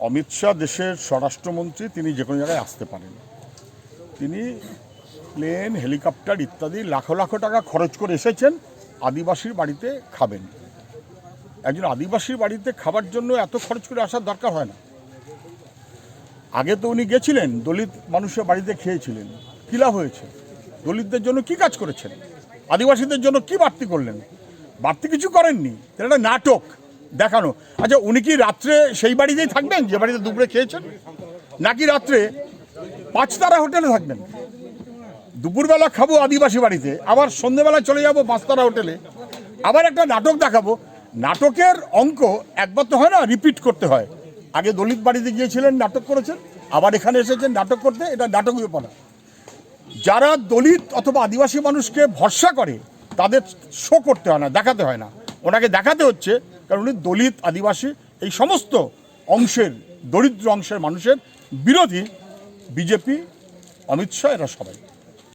অমিত শাহ দেশের স্বরাষ্ট্রমন্ত্রী, তিনি যে কোনো জায়গায় আসতে পারেন। তিনি প্লেন, হেলিকপ্টার ইত্যাদি লাখো লাখো টাকা খরচ করে এসেছেন আদিবাসীর বাড়িতে খাবেন। একজন আদিবাসীর বাড়িতে খাবার জন্য এত খরচ করে আসার দরকার হয় না। আগে তো উনি গেছিলেন, দলিত মানুষের বাড়িতে খেয়েছিলেন, কী লাভ হয়েছে? দলিতদের জন্য কি কাজ করেছেন? আদিবাসীদের জন্য কি বাড়তি করলেন? বাড়তি কিছু করেননি। এটা একটা নাটক দেখানো। আচ্ছা, উনি কি রাত্রে সেই বাড়িতেই থাকবেন যে বাড়িতে দুপুরে খেয়েছেন, নাকি রাত্রে 5 তারা হোটেলে থাকবেন? দুপুরবেলা খাবো আদিবাসী বাড়িতে, আবার সন্ধ্যেবেলা চলে যাবো 5 তারা হোটেলে, আবার একটা নাটক দেখাবো। নাটকের অঙ্ক একবার তো হয় না, রিপিট করতে হয়। আগে দলিত বাড়িতে গিয়েছিলেন, নাটক করেছেন, আবার এখানে এসেছেন নাটক করতে, এটা নাটকীয়পনা। যারা দলিত অথবা আদিবাসী মানুষকে ভরসা করে তাদের শো করতে হয় না, দেখাতে হয় না। ওনাকে দেখাতে হচ্ছে, কারণ উনি দলিত, আদিবাসী এই সমস্ত অংশের, দরিদ্র অংশের মানুষের বিরোধী। বিজেপি, অমিত শাহ, এরা সবাই।